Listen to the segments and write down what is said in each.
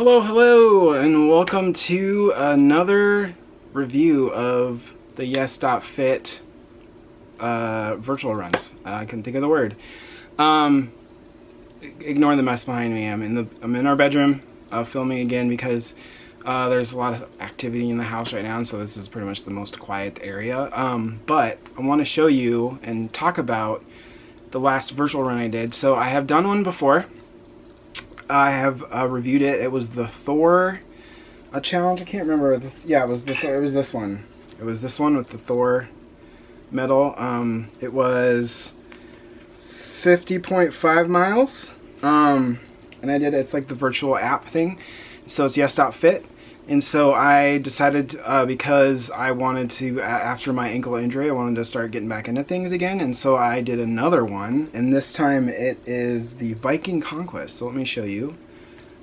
Hello, and welcome to another review of the Yes.Fit virtual runs. I couldn't think of the word. Ignore the mess behind me. I'm in our bedroom filming again because there's a lot of activity in the house right now, and so this is pretty much the most quiet area. But I want to show you and talk about the last virtual run I did. So I have done one before. I have reviewed it. It was the Thor challenge. I can't remember. It was the Thor. It was this one. It was this one with the Thor medal. It was 50.5 miles. And I did it. It's like the virtual app thing. So it's Yes.Fit. And so I decided, because I wanted to, after my ankle injury, I wanted to start getting back into things again. And so I did another one. And this time it is the Viking Conquest. So let me show you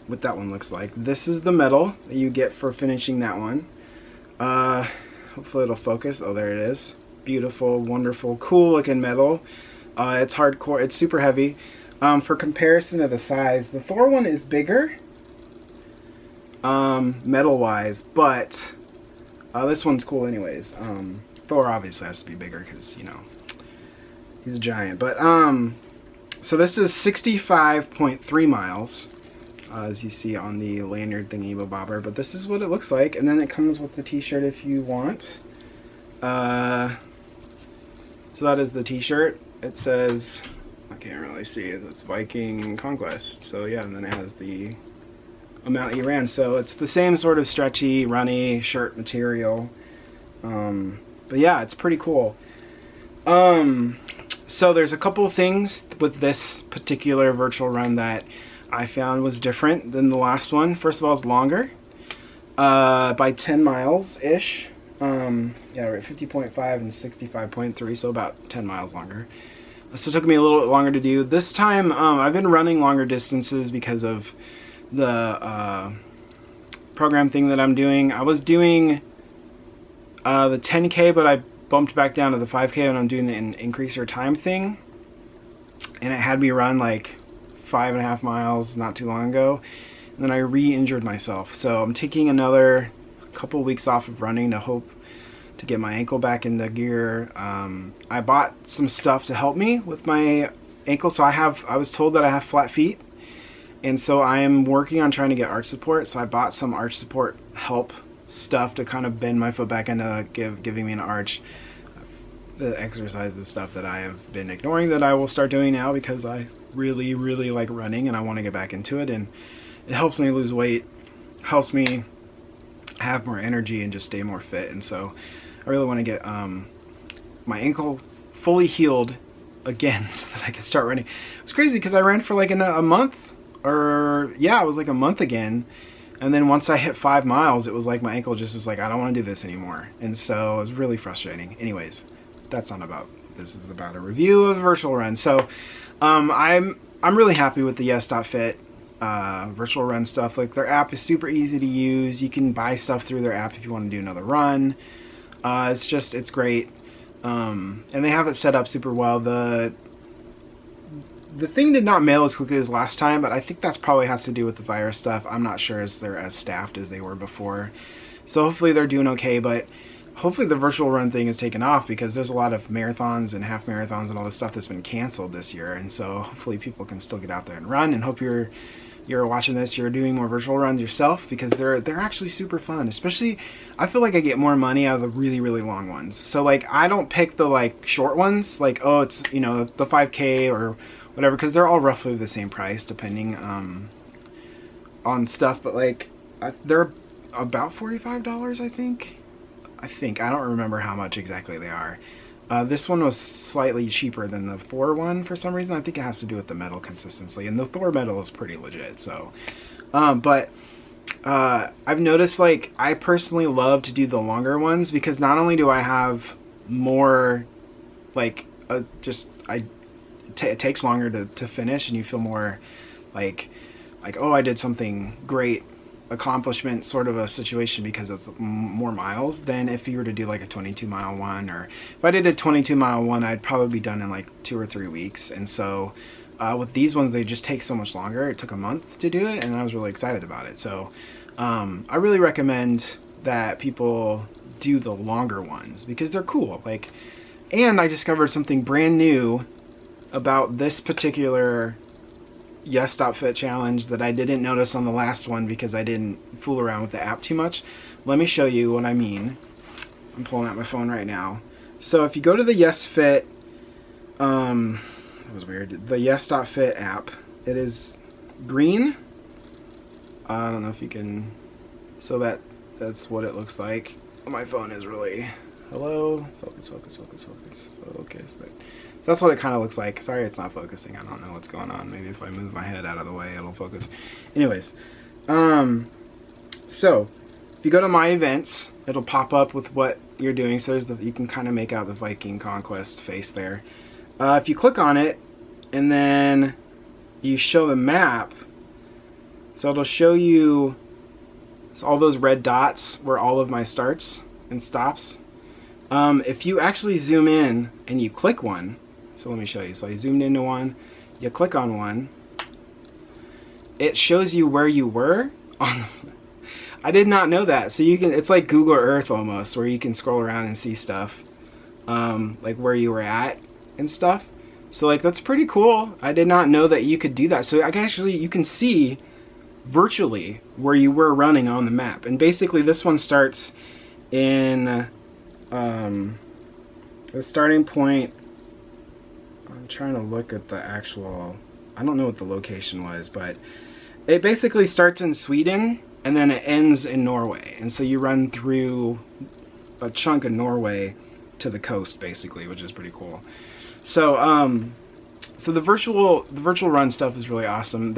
what that one looks like. This is the medal that you get for finishing that one. Hopefully it'll focus. Oh, there it is. Beautiful, wonderful, cool looking medal. It's hardcore. It's super heavy. For comparison to the size, the Thor one is bigger. Metal wise, but this one's cool anyways. Thor obviously has to be bigger because, you know, he's a giant. But so this is 65.3 miles, as you see on the lanyard thingy bobber. But this is what it looks like, and then it comes with the t-shirt if you want. So that is the t-shirt. It says, I can't really see it, it's Viking Conquest. So yeah, and then it has the amount you ran, so it's the same sort of stretchy, runny shirt material. But yeah, it's pretty cool. So there's a couple things with this particular virtual run that I found was different than the last one. First of all, it's longer, by 10 miles ish. Yeah, we're at 50.5 and 65.3, so about 10 miles longer. So it took me a little bit longer to do. This time, I've been running longer distances because of the program thing that I'm doing. I was doing the 10K, but I bumped back down to the 5K when I'm doing the increase your time thing, and it had me run like 5.5 miles not too long ago, and then I re-injured myself, so I'm taking another couple weeks off of running to hope to get my ankle back into gear. I bought some stuff to help me with my ankle. So I was told that I have flat feet, and so I am working on trying to get arch support. So I bought some arch support help stuff to kind of bend my foot back into giving me an arch. The exercises stuff that I have been ignoring that I will start doing now because I really like running and I want to get back into it, and it helps me lose weight, helps me have more energy and just stay more fit. And so I really want to get my ankle fully healed again so that I can start running. It's crazy because I ran for like a month. Or yeah, it was like a month again, and then once I hit 5 miles, it was like my ankle just was like, I don't want to do this anymore, and so it was really frustrating. Anyways, that's not about, this is about a review of the virtual run. So I'm really happy with the Yes.Fit virtual run stuff. Like, their app is super easy to use. You can buy stuff through their app if you want to do another run. It's great, and they have it set up super well. The thing did not mail as quickly as last time, but I think that's probably has to do with the virus stuff. I'm not sure as they're as staffed as they were before. So hopefully they're doing okay, but hopefully the virtual run thing is taken off because there's a lot of marathons and half marathons and all this stuff that's been canceled this year. And so hopefully people can still get out there and run, and hope you're watching this, you're doing more virtual runs yourself, because they're actually super fun. Especially, I feel like I get more money out of the really long ones. So like, I don't pick the like short ones, like, oh, it's, you know, the 5K or whatever, because they're all roughly the same price depending on stuff, but like they're about $45, I think. I don't remember how much exactly they are. This one was slightly cheaper than the Thor one for some reason. I think it has to do with the metal consistency, and the Thor metal is pretty legit. So but I've noticed, like, I personally love to do the longer ones because not only do I have more, like, it takes longer to finish, and you feel more like, oh, I did something great, accomplishment sort of a situation because it's more miles than if you were to do like a 22-mile one. Or if I did a 22-mile one, I'd probably be done in like 2 or 3 weeks. And so With these ones, they just take so much longer. It took a month to do it, and I was really excited about it. So I really recommend that people do the longer ones because they're cool. Like, and I discovered something brand new about this particular Yes.Fit challenge that I didn't notice on the last one because I didn't fool around with the app too much. Let me show you what I mean. I'm pulling out my phone right now. So if you go to the Yes.Fit, that was weird, the Yes.Fit app, it is green. I don't know if you can, so that's what it looks like. My phone is really, hello, focus, focus, focus, focus, focus. So that's what it kind of looks like. Sorry it's not focusing, I don't know what's going on. Maybe if I move my head out of the way it'll focus. Anyways, so if you go to my events, it'll pop up with what you're doing. So you can kind of make out the Viking Conquest face there. If you click on it and then you show the map, so it'll show you all those red dots where all of my starts and stops. If you actually zoom in and you click one, so let me show you. So I zoomed into one, you click on one, it shows you where you were on. I did not know that. So you can, it's like Google Earth almost, where you can scroll around and see stuff, like where you were at and stuff. So like that's pretty cool. I did not know that you could do that. So actually you can see virtually where you were running on the map. And basically this one starts in the starting point. I'm trying to look at the actual, I don't know what the location was, but it basically starts in Sweden and then it ends in Norway. And so you run through a chunk of Norway to the coast basically, which is pretty cool. So so the virtual run stuff is really awesome.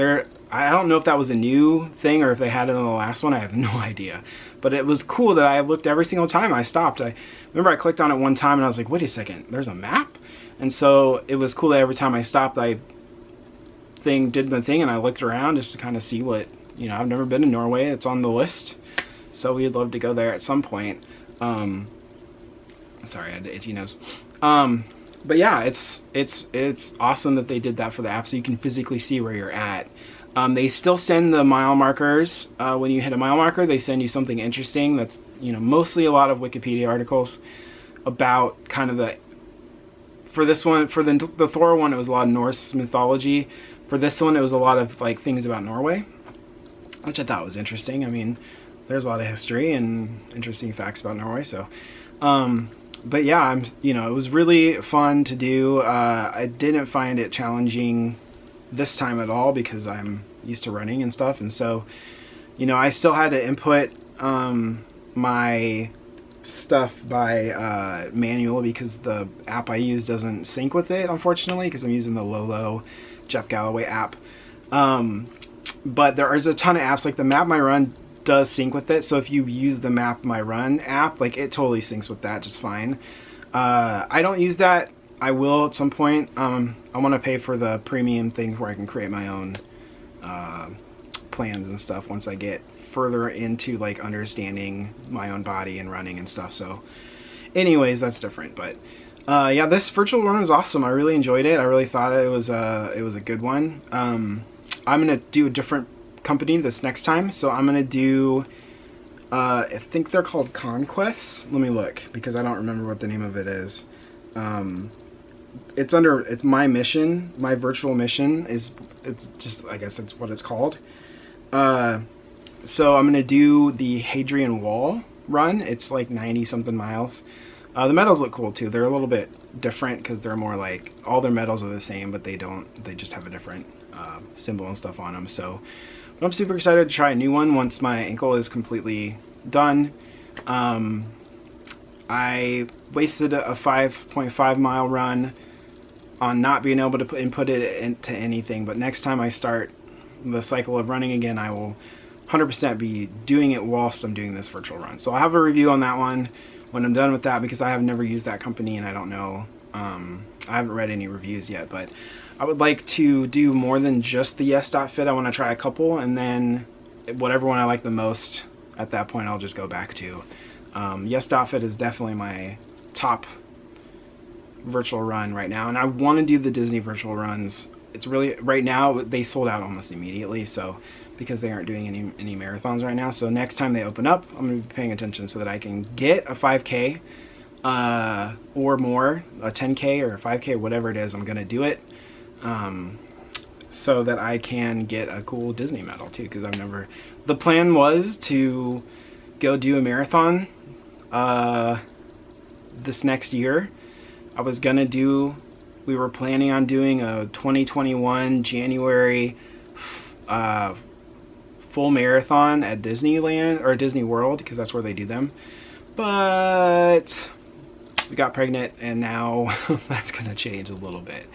I don't know if that was a new thing or if they had it on the last one. I have no idea. But it was cool that I looked every single time I stopped. I remember I clicked on it one time and I was like, wait a second, there's a map? And so it was cool that every time I stopped, I did my thing and I looked around just to kind of see what, you know, I've never been to Norway. It's on the list. So we'd love to go there at some point. Sorry, I had the itchy nose. But yeah, it's awesome that they did that for the app so you can physically see where you're at. They still send the mile markers. When you hit a mile marker, they send you something interesting. That's, you know, mostly a lot of Wikipedia articles about kind of for this one, for the Thor one, it was a lot of Norse mythology. For this one, it was a lot of like things about Norway, which I thought was interesting. I mean, there's a lot of history and interesting facts about Norway. So, but yeah, you know, it was really fun to do. I didn't find it challenging this time at all because I'm used to running and stuff. And so, you know, I still had to input my stuff by manual because the app I use doesn't sync with it, unfortunately, because I'm using the Lolo Jeff Galloway app. But there is a ton of apps, like the Map My Run does sync with it. So if you use the Map My Run app, like it totally syncs with that just fine. I don't use that. I will at some point. I want to pay for the premium thing where I can create my own plans and stuff once I get further into like understanding my own body and running and stuff. So anyways, that's different. But yeah, this virtual run was awesome. I really enjoyed it. I really thought it was a good one. I'm gonna do a different company this next time. So I'm gonna do I think they're called Conquests. Let me look because I don't remember what the name of it is. It's my mission, my virtual mission it's just, I guess it's what it's called. So I'm gonna do the Hadrian Wall run. It's like 90 something miles. The medals look cool too. They're a little bit different because they're more like, all their medals are the same, but they just have a different symbol and stuff on them. So but I'm super excited to try a new one once my ankle is completely done. I wasted a 5.5 mile run on not being able to input it into anything, but next time I start the cycle of running again, I will 100% be doing it whilst I'm doing this virtual run. So I'll have a review on that one when I'm done with that because I have never used that company and I don't know, I haven't read any reviews yet, but I would like to do more than just the Yes.Fit. I want to try a couple, and then whatever one I like the most, at that point I'll just go back to. Yes.Fit is definitely my top virtual run right now, and I want to do the Disney virtual runs it's really, right now they sold out almost immediately, so because they aren't doing any marathons right now. So next time they open up, I'm going to be paying attention so that I can get a 5K or more, a 10K or a 5K, whatever it is, I'm going to do it. So that I can get a cool Disney medal too, because I've never, the plan was to go do a marathon this next year. I was gonna do, we were planning on doing a 2021 January full marathon at Disneyland or Disney World, because that's where they do them, but we got pregnant and now that's gonna change a little bit.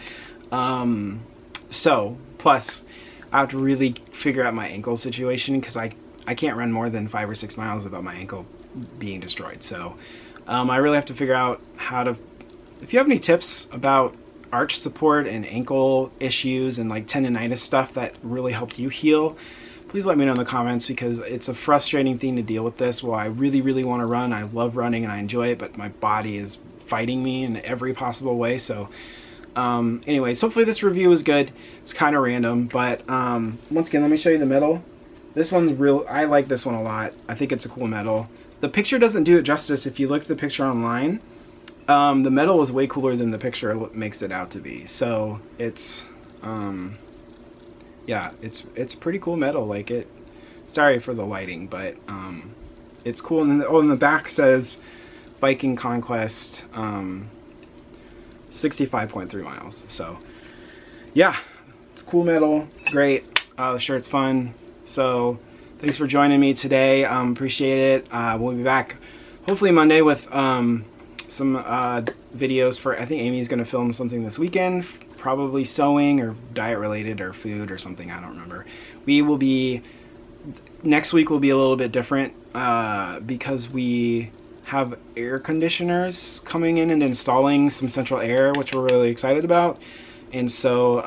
So plus I have to really figure out my ankle situation, because I can't run more than 5 or 6 miles without my ankle being destroyed. So I really have to figure out how to, if you have any tips about arch support and ankle issues and like tendonitis stuff that really helped you heal, please let me know in the comments, because it's a frustrating thing to deal with this. Well, I really want to run. I love running and I enjoy it, but my body is fighting me in every possible way. So anyways, hopefully this review is good. It's kind of random, but once again, let me show you the medal. This one's real. I like this one a lot. I think it's a cool medal. The picture doesn't do it justice. If you look at the picture online, the medal is way cooler than the picture makes it out to be. So it's yeah, it's a pretty cool medal. Like it, sorry for the lighting, but it's cool. And then, oh, and the back says Viking Conquest 65.3 miles. So yeah, it's a cool medal. It's great. The shirt's fun. So thanks for joining me today. Appreciate it. We'll be back hopefully Monday with some videos for, I think Amy's going to film something this weekend, probably sewing or diet related or food or something. I don't remember. We will be, next week will be a little bit different because we have air conditioners coming in and installing some central air, which we're really excited about. And so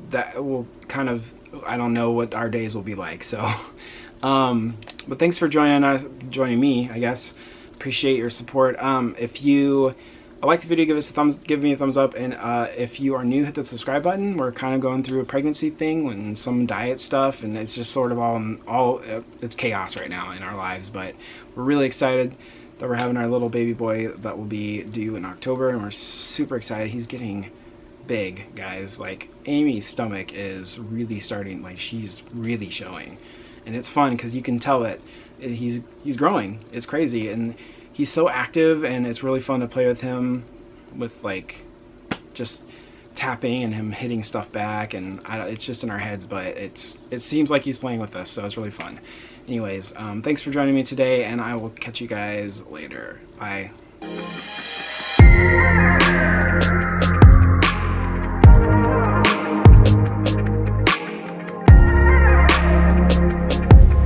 that will kind of, I don't know what our days will be like. So but thanks for joining me, I guess. Appreciate your support. If you like the video, give me a thumbs up, and if you are new, hit the subscribe button. We're kind of going through a pregnancy thing and some diet stuff, and it's just sort of all it's chaos right now in our lives, but we're really excited that we're having our little baby boy that will be due in October, and we're super excited. He's getting big, guys. Like, Amy's stomach is really starting, like, she's really showing, and it's fun because you can tell that he's growing. It's crazy, and he's so active, and it's really fun to play with him, with like just tapping and him hitting stuff back, and it's just in our heads, but it seems like he's playing with us, so it's really fun. Anyways, thanks for joining me today, and I will catch you guys later. Bye.